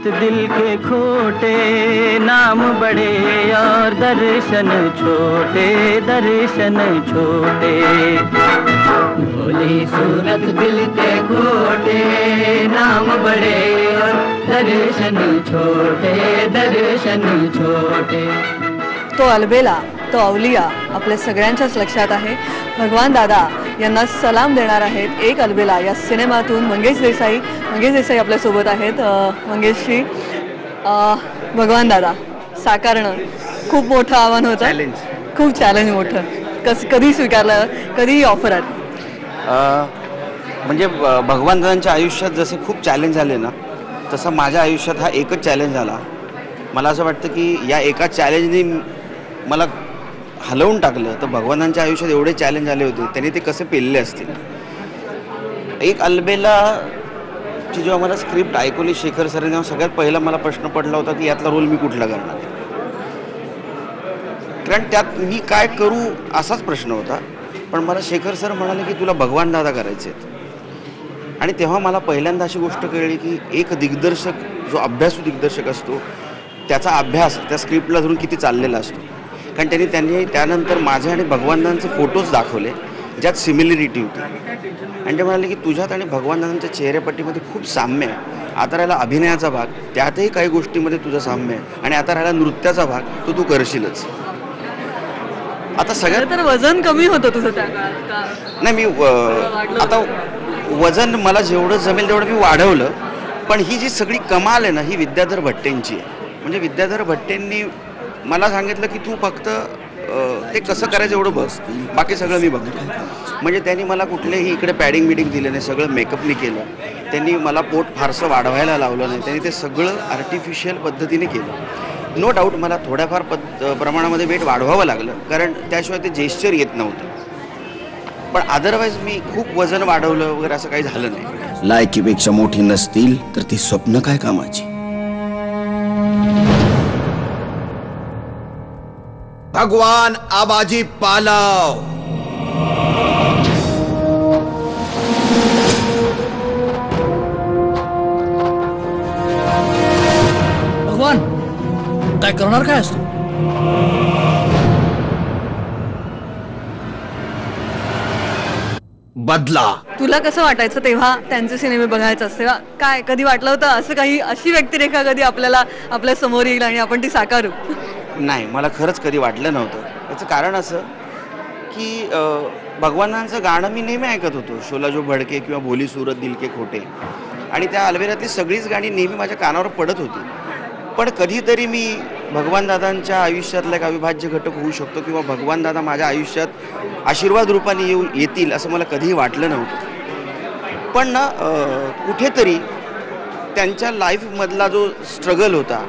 सूरत दिल के खोटे, नाम बड़े और दर्शन छोटे, दर्शन छोटे। भोली सूरत दिल के खोटे, नाम बड़े और दर्शन छोटे, दर्शन छोटे। तो अलबेला, तो अवलिया आपल्या सगळ्यांच्याच लक्षात आहे। भगवान दादा यांना सलाम देणार आहेत एक अलबेला या सिनेमातून मंगेश देसाई आपल्यासोबत आहेत। मंगेशजी, भगवान दादा साकारणं खूप मोठं आव्हान होतं, खूप चॅलेंज मोठं, कधी स्वीकारलं, कधी ऑफर आली? म्हणजे भगवान दादांच्या आयुष्यात जसे खूप चॅलेंज झाले ना, तसं माझ्या आयुष्यात हा एकच चॅलेंज झाला। मला असं वाटतं की या एका चॅलेंजने मला हलवून टाकलं, तर भगवानांच्या आयुष्यात एवढे चॅलेंज आले होते, त्यांनी ते कसे पेलले असतील। एक अलबेलाची जेव्हा मला स्क्रिप्ट ऐकवली शेखर सरांनी, तेव्हा सगळ्यात पहिला मला प्रश्न पडला होता की यातला रोल मी कुठला करणार, कारण त्यात मी काय करू असाच प्रश्न होता। पण मला शेखर सर म्हणाले की तुला भगवान दादा करायचे आहेत, आणि तेव्हा मला पहिल्यांदा अशी गोष्ट कळली की एक दिग्दर्शक जो अभ्यासू दिग्दर्शक असतो त्याचा अभ्यास त्या स्क्रिप्टला धरून किती चाललेला असतो। कारण त्यांनी त्यानंतर माझे आणि भगवानदादांचे फोटोज दाखवले ज्यात सिमिलरिटी होती, आणि ते म्हणाले की तुझ्यात आणि भगवानदादांच्या चेहऱ्यापट्टीमध्ये खूप साम्य आहे। आता राहिला अभिनयाचा भाग, त्यातही काही गोष्टीमध्ये तुझं साम्य आहे, आणि आता राहिला नृत्याचा भाग, तो तू करशीलच। आता सगळ्यात तर वजन कमी होतं तुझं त्या काळात? नाही, मी आता वजन मला जेवढं जमेल तेवढं मी वाढवलं, पण ही जी सगळी कमाल आहे ना, ही विद्याधर भट्टेंची आहे। म्हणजे विद्याधर भट्टेंनी मला सांगितलं की तू फक्त ते कसं करायचं एवढं बस, बाकी सगळं मी बघतो। म्हणजे त्यांनी मला कुठलेही इकडे पॅडिंग बिडिंग दिलं नाही, सगळं मेकअपनी केलं। त्यांनी मला पोट फारसं वाढवायला लावलं नाही, त्यांनी ते सगळं आर्टिफिशियल पद्धतीने केलं। नो डाऊट मला थोड्याफार प्रमाणामध्ये वेट वाढवावं लागलं, कारण त्याशिवाय ते जेस्चर येत नव्हतं, पण अदरवाईज मी खूप वजन वाढवलं वगैरे असं काही झालं नाही। लायकीपेक्षा मोठी नसतील तर ती स्वप्न काय कामाची। भगवान आबाजी पालव। भगवान काय करणार, काय असतो? बदला। तुला कसं वाटायचं तेव्हा त्यांचे सिनेमे बघायचं तेव्हा? काय कधी वाटलं होतं असं काही, अशी व्यक्तिरेखा कधी आपल्या समोर येईल आणि आपण ती साकारू? नाही, मला खरंच कधी वाटलं नव्हतं। याचं कारण असं की भगवानांचं गाणं मी नेहमी ऐकत होतो, शोला जो भडके किंवा भोली सूरत दिल के खोटे, आणि त्या अलबेलातली सगळीच गाणी नेहमी माझ्या कानावर पडत होती। पण कधीतरी मी भगवान दादांच्या आयुष्यातला एक अविभाज्य घटक होऊ शकतो, किंवा भगवान दादा माझ्या आयुष्यात आशीर्वाद रूपाने येतील असं मला कधीही वाटलं नव्हतं। पण ना कुठेतरी त्यांच्या लाईफमधला जो स्ट्रगल होता,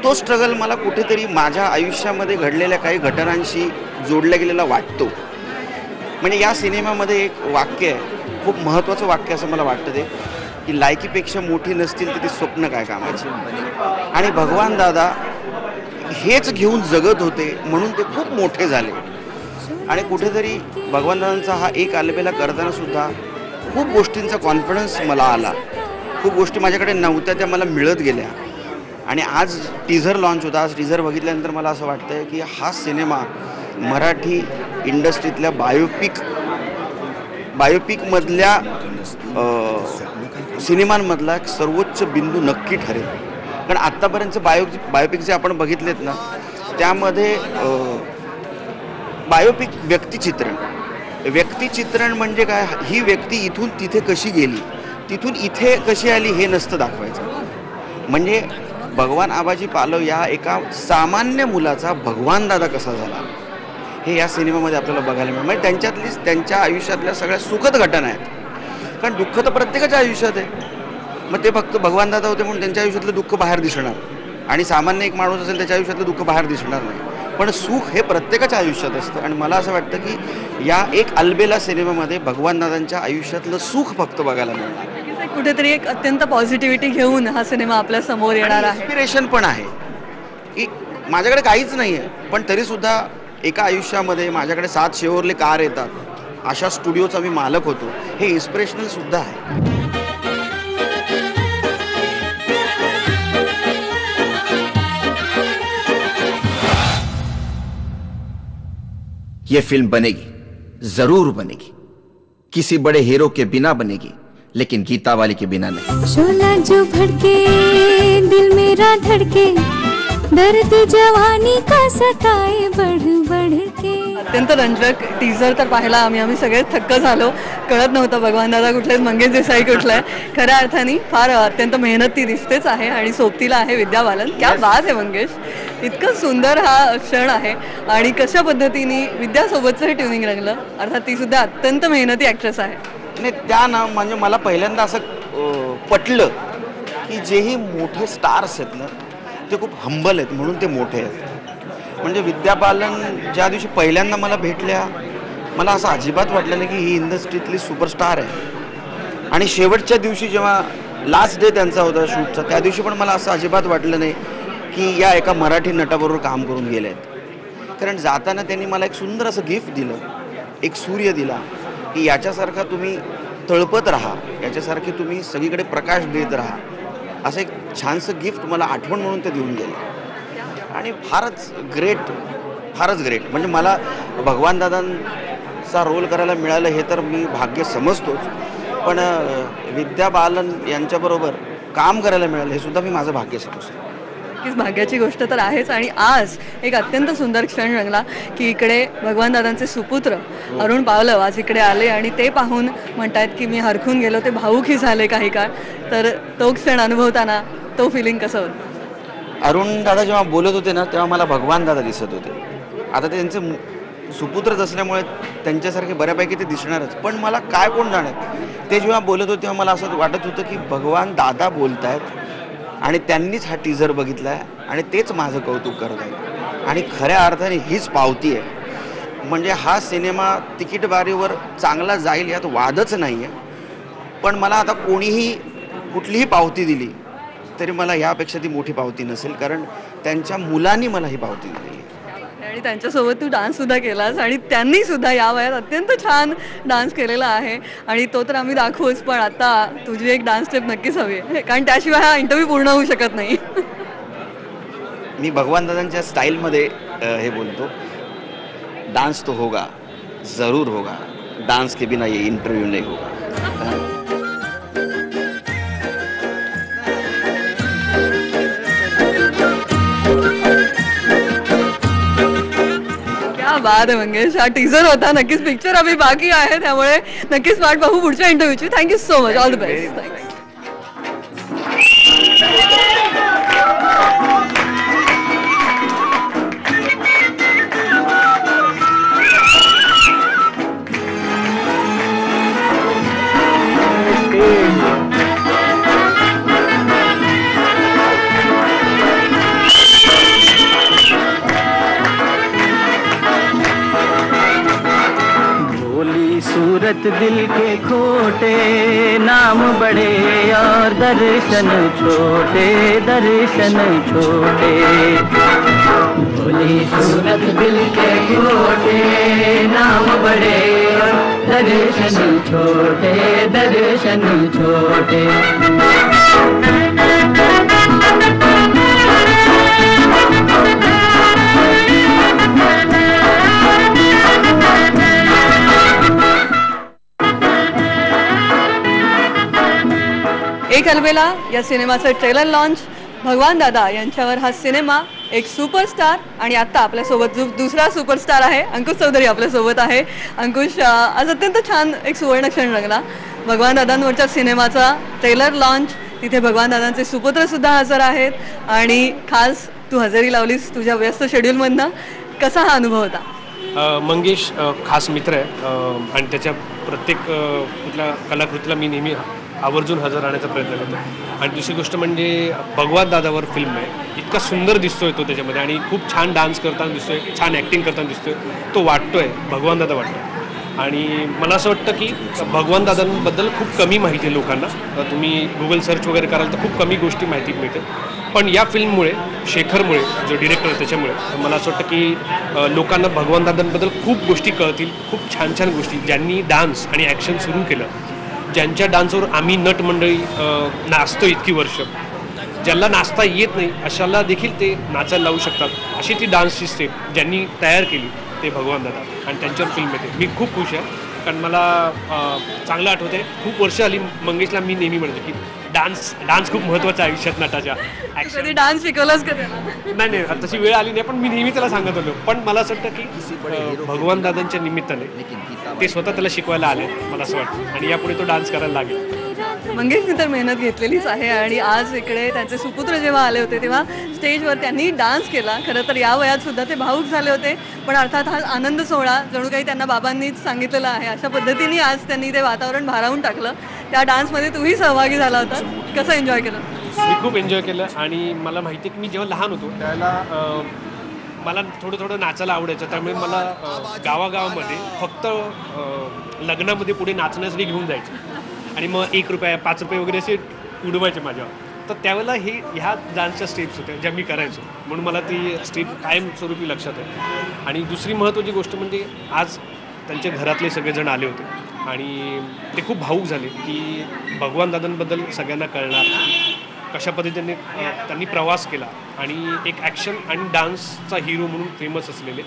तो स्ट्रगल मला कुठेतरी माझ्या आयुष्यामध्ये घडलेल्या काही घटनांशी जोडला गेलेला वाटतो। म्हणजे या सिनेमामध्ये एक वाक्य आहे, खूप महत्त्वाचं वाक्य असं मला वाटतं ते, की लायकीपेक्षा मोठी नसतील तर ती स्वप्न काय कामाची। आणि भगवान दादा हेच घेऊन जगत होते, म्हणून ते खूप मोठे झाले। आणि कुठेतरी भगवान दादांचा हा एक अलबेला करताना सुद्धा खूप गोष्टींचा कॉन्फिडन्स मला आला, खूप गोष्टी माझ्याकडे नव्हत्या त्या मला मिळत गेल्या। आणि आज टीझर लॉन्च होता, आज टीझर बघितल्यानंतर मला असं वाटतं आहे की हा सिनेमा मराठी इंडस्ट्रीतल्या बायोपिकमधल्या सिनेमांमधला एक सर्वोच्च बिंदू नक्की ठरेल। कारण आत्तापर्यंतचे बायोपिक जे आपण बघितलेत ना, त्यामध्ये बायोपिक व्यक्तिचित्रण म्हणजे काय, ही व्यक्ती इथून तिथे कशी गेली, तिथून इथे कशी आली हे नसतं दाखवायचं। म्हणजे भगवान आबाजी पालव या एका सामान्य मुलाचा भगवान दादा कसा झाला हे या सिनेमामध्ये आपल्याला बघायला मिळेल। म्हणजे त्यांच्या आयुष्यातल्या सगळ्या सुखद घटना आहेत, कारण दुःख तर प्रत्येकाच्या आयुष्यात आहे। मग ते फक्त भगवान दादा होते म्हणून त्यांच्या आयुष्यातलं दुःख बाहेर दिसणार, आणि सामान्य एक माणूस असेल त्याच्या आयुष्यातलं दुःख बाहेर दिसणार नाही, पण सुख हे प्रत्येकाच्या आयुष्यात असतं। आणि मला असं वाटतं की या एक अलबेला सिनेमामध्ये भगवान दादांच्या आयुष्यातलं सुख फक्त बघायला मिळणार। कुठेतरी एक अत्यंत पॉझिटिव्हिटी घेऊन हा सिनेमा आपल्या समोर येणार आहे। इन्स्पिरेशन पण आहे की माझ्याकडे काहीच नाही आहे, पण तरीसुद्धा एका आयुष्यामध्ये माझ्याकडे 7 शेवरले कार येतात, अशा स्टुडिओचा मी मालक होतो, हे इन्स्पिरेशनल सुद्धा आहे। ये फिल्म बनेगी, जरूर बनेगी। किसी बड़े हीरो के बिना बनेगी, लेकिन गीता वाली के बिना नहीं। शोला जो भड़के दिल मेरा धड़के, दर्द जवानी का सताए बढ़ बढ़ के। अत्यंत रंजक टीजर तर पाहिला आम्ही सगळे थक्क झालो. कळत नव्हतं भगवान दादा कुठले, मंगेश देसाई कुठला आहे. खऱ्या अर्थाने फार अत्यंत मेहनती दिसतेच आहे आणि सोबतीला आहे विद्या बालन. क्या बात आहे मंगेश, इतकं सुंदर हा क्षण आहे. आणि कशा पद्धतीने विद्यासोबतचं हे ट्युनिंग रंगलं. अर्थात ती सुद्धा अत्यंत मेहनती ॲक्ट्रेस आहे. आणि त्या ना म्हणजे मला पहिल्यांदा असं पटलं की जेही मोठे स्टार्स आहेत ना ते खूप हंबल आहेत, म्हणून ते मोठे आहेत. म्हणजे विद्या बालन ज्या दिवशी पहिल्यांदा मला भेटल्या, मला असं अजिबात वाटलं नाही की ही इंडस्ट्रीतली सुपरस्टार आहे. आणि शेवटच्या दिवशी जेव्हा लास्ट डे त्यांचा होता शूटचा, त्या दिवशी पण मला असं अजिबात वाटलं नाही की या एका मराठी नटाबरोबर काम करून गेले आहेत. कारण जाताना त्यांनी मला एक सुंदर असं गिफ्ट दिलं, एक सूर्य दिला की याच्यासारखा तुम्ही तळपत राहा, याच्यासारखी तुम्ही सगळीकडे प्रकाश देत राहा, असं एक छानसं गिफ्ट मला आठवण म्हणून ते देऊन गेले. आणि फारच ग्रेट. म्हणजे मला भगवान दादांचा रोल करायला मिळालं हे तर मी भाग्य समजतोच, पण विद्या बालन यांच्याबरोबर काम करायला मिळालं हे सुद्धा मी माझं भाग्य समजतो. नक्कीच भाग्याची गोष्ट तर आहेच. आणि आज एक अत्यंत सुंदर क्षण रंगला की इकडे भगवान दादांचे सुपुत्र अरुण पावलव आज इकडे आले आणि ते पाहून म्हणतायत की मी हरखून गेलो, ते भावुकही झाले काही काळ. तर तो क्षण अनुभवताना तो फिलिंग कसं होतं? अरुण दादा जेव्हा बोलत होते ना तेव्हा मला भगवान दादा दिसत होते. आता ते त्यांचे सुपुत्रच असल्यामुळे त्यांच्यासारखे बऱ्यापैकी ते दिसणारच, पण मला काय कोण जाणत. ते जेव्हा बोलत होते तेव्हा मला असं वाटत होतं की भगवान दादा बोलत आहेत आणि त्यांनीच हा टीजर बघितला आहे आणि तेच माझं कौतुक करत आहेत. आणि खऱ्या अर्थाने हीच पावती आहे. म्हणजे हा सिनेमा तिकीट बारीवर चांगला जाईल यात वादच नाही आहे. पण मला आता कोणीही कुठलीही पावती दिली तरी मला यापेक्षा ती मोठी पावती नसेल, कारण त्यांच्या मुलांनी मला ही पावती दिली. आणि त्यांच्यासोबत तू डान्ससुद्धा केलास आणि त्यांनी सुद्धा या वयात अत्यंत छान डान्स केलेला आहे. आणि तो तर आम्ही दाखवूच, पण आता तुझी एक डान्स स्टेप नक्कीच हवी आहे, कारण त्याशिवाय हा इंटरव्ह्यू पूर्ण होऊ शकत नाही. मी भगवान दादांच्या स्टाईलमध्ये हे बोलतो, डान्स तो होगा, जरूर होगा, डान्स के बिना ये इंटरव्यू नहीं होगा. बाद आहे मंगेश. हा टीजर होता, नक्कीच पिक्चर अभी बाकी आहे, त्यामुळे नक्कीच वाट पाहू पुढच्या इंटरव्ह्यूची. Thank you so much, all the best. सूरत दिल के खोटे, नाम बड़े और दर्शन छोटे, दर्शन छोटे. भोली सूरत दिल के खोटे, नाम बड़े और दर्शन छोटे, दर्शन छोटे. एक अलबेला या सिनेमाचं ट्रेलर लॉन्च. भगवान दादा यांच्यावर हा सिनेमा, एक सुपरस्टार. आणि आत्ता आपल्यासोबत जो दुसरा सुपरस्टार आहे, अंकुश चौधरी आपल्यासोबत आहे. अंकुश, आज अत्यंत छान एक सुवर्ण क्षण रंगला. भगवान दादांवरच्या सिनेमाचा ट्रेलर लॉन्च, तिथे भगवान दादांचे सुपुत्रसुद्धा हजर आहेत आणि खास तू हजेरी लावलीस तुझ्या व्यस्त शेड्यूलमधनं. कसा हा अनुभव होता? मंगेश खास मित्र आहे आणि त्याच्या प्रत्येक कुठल्या कलाकृतीला मी नेहमी आवर्जून हजर राहण्याचा प्रयत्न करतो. आणि दुसरी गोष्ट म्हणजे भगवान दादावर फिल्म आहे, इतका सुंदर दिसतोय तो त्याच्यामध्ये आणि खूप छान डान्स करताना दिसतोय, छान ॲक्टिंग करताना दिसतोय. तो वाटतोय भगवान दादा वाटतो. आणि मला असं वाटतं की भगवान दादांबद्दल खूप कमी माहिती आहे लोकांना. तुम्ही गुगल सर्च वगैरे कराल तर खूप कमी गोष्टी माहिती मिळते. पण या फिल्ममुळे, शेखरमुळे, जो डिरेक्टर आहे त्याच्यामुळे मला असं वाटतं की लोकांना भगवान दादांबद्दल खूप गोष्टी कळतील. खूप छान छान गोष्टी, ज्यांनी डान्स आणि ॲक्शन सुरू केलं, ज्यांच्या डान्सवर आम्ही नट मंडळी नाचतो इतकी वर्ष, ज्यांना नाचता येत नाही अशाला देखील ते नाचायला लावू शकतात, अशी ती डान्सची स्टेप ज्यांनी तयार केली ते भगवान दादा आणि त्यांच्यावर फिल्म येते. मी खूप खुश आहे, कारण मला चांगलं आठवतं आहे. खूप वर्ष आली मंगेशला मी नेहमी म्हणतो की डान्स खूप महत्त्वाचा आहे आयुष्यात नटाच्या. कधी डान्स शिकवलाच का त्याला? नाही तशी वेळ आली नाही, पण मी नेहमी त्याला सांगत होतो. पण मला असं वाटतं की भगवान दादांच्या निमित्ताने ते स्वतः त्याला शिकवायला आले मला असं वाटतं, आणि यापुढे तो डान्स करायला लागेल. मंगेशनी तर मेहनत घेतलेलीच आहे आणि आज इकडे त्यांचे सुपुत्र जेव्हा आले होते तेव्हा स्टेजवर त्यांनी डान्स केला. खरं तर या वयात सुद्धा ते भावूक झाले होते, पण अर्थात हा आनंद सोहळा जणू काही त्यांना बाबांनीच सांगितलेला आहे. अशा पद्धतीने आज त्यांनी ते वातावरण भारावून टाकलं. त्या डान्समध्ये तुम्ही सहभागी झाला होता, कसं एन्जॉय केलं? मी खूप एन्जॉय केलं, आणि मला माहिती आहे की मी जेव्हा लहान होतो त्यावेळेला मला थोडं नाचायला आवडायचं. त्यामुळे मला गावागावामध्ये फक्त लग्नामध्ये पुढे नाचण्यासाठी घेऊन जायचं, आणि मग 1 रुपया 5 रुपये वगैरे असे उडवायचे माझ्यावर. तर त्यावेळेला ह्या डान्सच्या स्टेप्स होत्या ज्या मी करायचो, म्हणून मला ती स्टेप कायमस्वरूपी लक्षात आहे. आणि दुसरी महत्त्वाची गोष्ट म्हणजे आज त्यांच्या घरातले सगळेजण आले होते, आणि ते खूप भावूक झाले की भगवान दादांबद्दल सगळ्यांना कळणार कशा पद्धतीने त्यांनी प्रवास केला, आणि एक ॲक्शन आणि डान्सचा हिरो म्हणून फेमस असलेले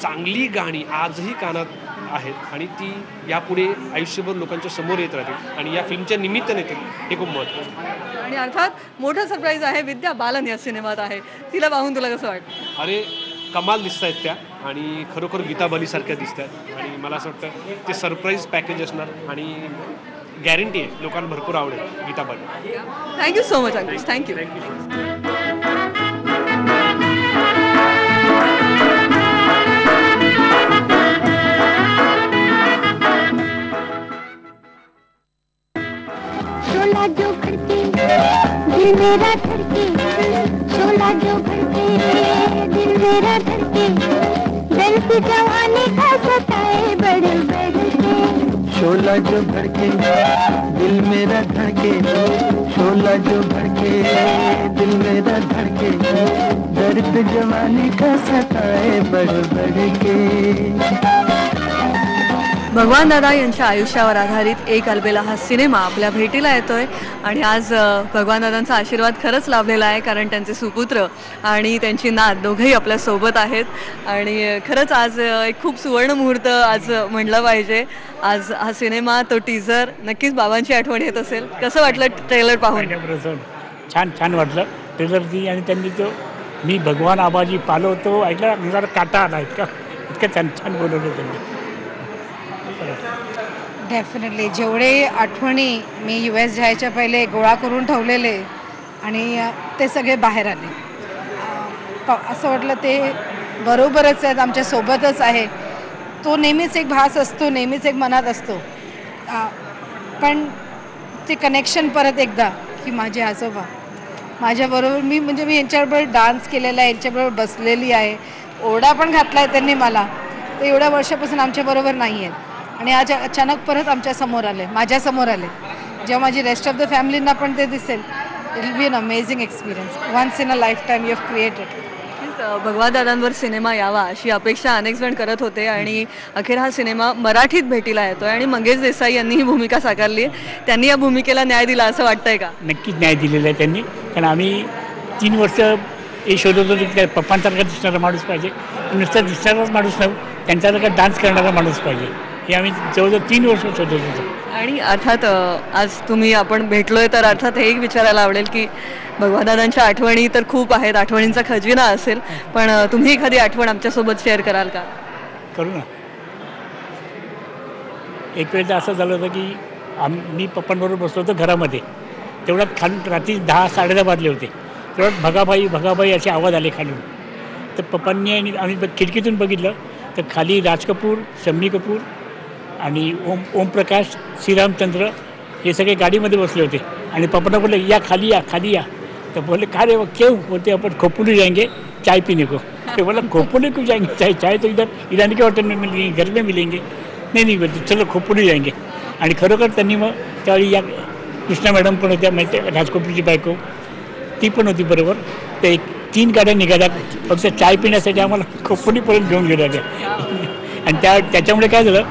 चांगली गाणी आजही कानात आहेत, आणि ती यापुढे आयुष्यभर लोकांच्या समोर येत राहतील, आणि या फिल्मच्या निमित्ताने येतील, हे खूप महत्त्वाचं. आणि अर्थात मोठा सरप्राईज आहे, विद्या बालन या सिनेमात आहे. तिला पाहून तुला कसं वाटतं? अरे कमाल दिसत आहेत त्या, आणि खरोखर गीता बालीसारख्या दिसत आहेत, आणि मला असं वाटतं ते सरप्राईज पॅकेज असणार, आणि गॅरंटी आहे लोकांना भरपूर आवडेल Geeta Bali. Thank you so much अंकुश. थँक्यू. शोला जो भड़के दिल मेरा धड़के, शोला जो भड़के दिल मेरा धड़के, दर्द जवानी का सताए बढ़ बढ़ के. शोला जो भड़के दिल मेरा धड़के, शोला जो भड़के दिल मेरा धड़के, दर्द जवानी का सताए बढ़ बढ़ के. भगवान दादा यांच्या आयुष्यावर आधारित एक अलबेला हा सिनेमा आपल्या भेटीला येतोय, आणि आज भगवान दादांचा आशीर्वाद खरंच लाभलेला आहे, कारण त्यांचे सुपुत्र आणि त्यांची नात दोघंही आपल्यासोबत आहेत. आणि खरंच आज एक खूप सुवर्ण मुहूर्त आज म्हणलं पाहिजे. आज हा सिनेमा, तो टीझर, नक्कीच बाबांची आठवण येत असेल. कसं वाटलं ट्रेलर पाहून? छान वाटलं ट्रेलरची, आणि त्यांनी तो मी भगवान आबाजी पालवतो ऐकला, जरा काटा आला इतकं छान बोलवलं त्यांनी. डेफिनेटली जेवढे आठवणी मी US जायच्या पहिले गोळा करून ठेवलेले, आणि ते सगळे बाहेर आले. असं वाटलं ते बरोबरच आहेत, आमच्यासोबतच आहे. तो नेहमीच एक भास असतो, नेहमीच एक मनात असतो, पण ते कनेक्शन परत एकदा की माझे आजोबा माझ्याबरोबर, मी यांच्याबरोबर डान्स केलेला आहे, यांच्याबरोबर बसलेली आहे, ओरडा पण घातला आहे त्यांनी मला. ते एवढ्या वर्षापासून आमच्याबरोबर नाही आहेत, आणि आज अचानक परत आमच्यासमोर आले, माझ्यासमोर आले. जेव्हा माझी रेस्ट ऑफ द फॅमिलींना पण ते दिसेल, it will be an amazing experience. Once in a lifetime you have created. Bhagwan दादांवर सिनेमा यावा अशी अपेक्षा अनेक जण करत होते, आणि अखेर हा सिनेमा मराठीत भेटीला येतोय, आणि मंगेश देसाई यांनी ही भूमिका साकारली आहे. त्यांनी या भूमिकेला न्याय दिला असं वाटतंय का? नक्कीच न्याय दिलेला आहे त्यांनी, कारण आम्ही 3 वर्ष हे शोधत होतो की पप्पांसारखा दिसणारा माणूस पाहिजे, नुसता दिसणाराच माणूस नाही, त्यांच्यासारखा डान्स करणारा माणूस पाहिजे, हे आम्ही जवळजवळ 3 वर्ष शोधत होतो. आणि अर्थात आज आपण भेटलोय, तर अर्थात हे एक विचारायला आवडेल की भगवानदादांच्या आठवणी तर खूप आहेत, आठवणींचा खजिना असेल, पण तुम्ही एखादी आठवण आमच्यासोबत शेअर कराल का? करू ना. एक वेळेला असं झालं होतं की मी पप्पांबरोबर बसलो होतो घरामध्ये, तेवढ्यात खालून रात्री 10 साडे 10 वाजले होते. तेवढ्यात भगाबाई असे आवाज आले खालून. तर पप्पांनी आणि आम्ही खिडकीतून बघितलं तर खाली राज कपूर, शम्मी कपूर आणि ओमप्रकाश, श्रीरामचंद्र हे सगळे गाडीमध्ये बसले होते. आणि पप्पांना बोलले या खाली या. तर बोले का रे क्यों? बोलते अपन खोपोली जाएंगे चाय पीने को. ते बोला खोपोली क्यों जाएंगे? चाय तो इधर ईरानी के होटल में मिलेंगे, घर में मिलेंगे. नाही बोलते चलो खोपोली जाएंगे. आणि खरोखर त्यांनी मग त्यावेळी या कृष्णा मॅडम पण होत्या, माहिती राज कपूरची बायको, ती पण होती बरोबर. ते 3 गाड्या निघाल्या फक्त चाय पिण्यासाठी, आम्हाला खोपोलीपर्यंत घेऊन गेल्या त्या. आणि त्याच्यामुळे काय झालं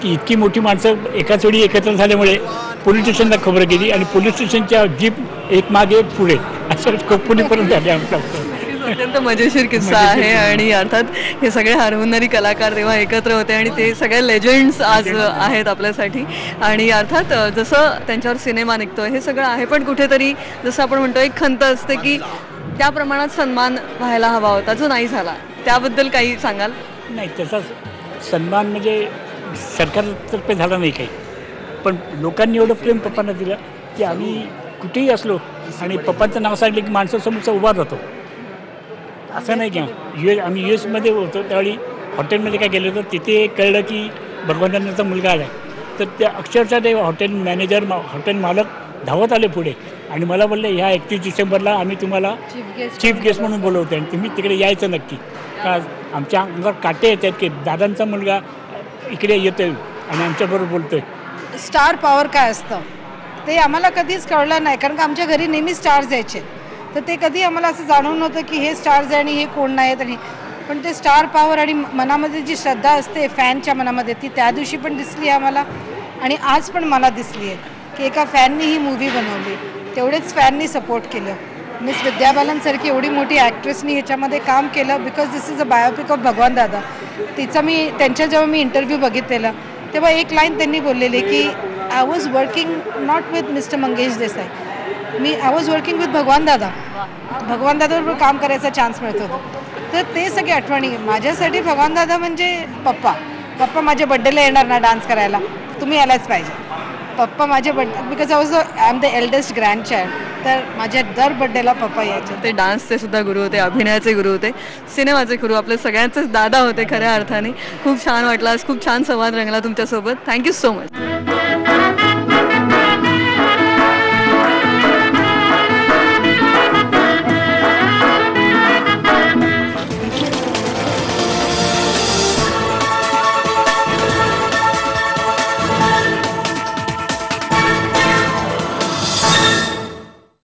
की इतकी मोठी माणसं एकाच वेळी एकत्र झाल्यामुळे पोलीस स्टेशनला खबर गेली, आणि पोलीस स्टेशनच्या जीप एक मागे एक पुढे असं खोपोलीपर्यंत आले आमच्या. अत्यंत मजेशीर किस्सा आहे आणि अर्थात हे सगळे हरवणारी कलाकार तेव्हा एकत्र होते आणि ते सगळे लेजंड्स आज आहेत आपल्यासाठी. आणि अर्थात जसं त्यांच्यावर सिनेमा निघतोय हे सगळं आहे, पण कुठेतरी जसं आपण म्हणतो एक खंत असते की त्या प्रमाणात सन्मान व्हायला हवा होता जो नाही झाला, त्याबद्दल काही सांगाल? नाही, त्याचा सन्मान म्हणजे सरकारतर्फे झाला नाही काही, पण लोकांनी एवढं प्रेम पप्पांना दिलं की आम्ही कुठेही असलो आणि पप्पांचं नाव सांगितलं की माणसासमोरचा उभा राहतो. असं नाही की आम्ही US मध्ये होतो त्यावेळी हॉटेलमध्ये काय गेलो होतो, तिथे कळलं की भगवंतांचा मुलगा आला आहे. तर त्या अक्षरशः ते हॉटेल मॅनेजर हॉटेल मालक धावत आले पुढे आणि मला बोलले ह्या 31 डिसेंबरला आम्ही तुम्हाला चीफ गेस्ट म्हणून बोलवतो आणि तुम्ही तिकडे यायचं नक्की. का आमच्या अंगावर काटे येतात की दादांचा मुलगा इकडे येतोय आणि आमच्याबरोबर बोलतोय. स्टार पॉवर काय असतं ते आम्हाला कधीच कळलं नाही, कारण का आमच्या घरी नेहमी स्टार्स यायचे. तर ते कधी आम्हाला असं जाणवून नव्हतं की हे स्टार्स आहे आणि हे कोण नाही. आणि पण ते स्टार पॉवर आणि मनामध्ये जी श्रद्धा असते फॅनच्या मनामध्ये ती त्या दिवशी पण दिसली आम्हाला आणि आज पण मला दिसली आहे की एका फॅननी ही मूव्ही बनवली, तेवढेच फॅननी सपोर्ट केलं. मिस विद्या बालनसारखी एवढी मोठी ॲक्ट्रेसनी ह्याच्यामध्ये काम केलं because this is a biopic of भगवान दादा. त्यांच्या जेव्हा मी इंटरव्ह्यू बघितलेला तेव्हा एक लाईन त्यांनी बोललेली की I was working not with mister Mangesh Desai, I was working with भगवान दादाबरोबर काम करायचा चान्स मिळत होता. तर ते सगळे आठवणी माझ्यासाठी भगवान दादा म्हणजे पप्पा माझ्या बड्डेला येणार ना डान्स करायला, तुम्ही यायलाच पाहिजे. पप्पा माझ्या birthday because I am the eldest grandchild, तर माझ्या दर बड्डेला पप्पा यायचे. ते डान्सचे सुद्धा गुरु होते, अभिनयाचे गुरु होते, सिनेमाचे गुरु आपले सगळ्यांचेच दादा होते खऱ्या अर्थाने. खूप छान वाटलं आज, खूप छान संवाद रंगला तुमच्यासोबत. Thank you so much.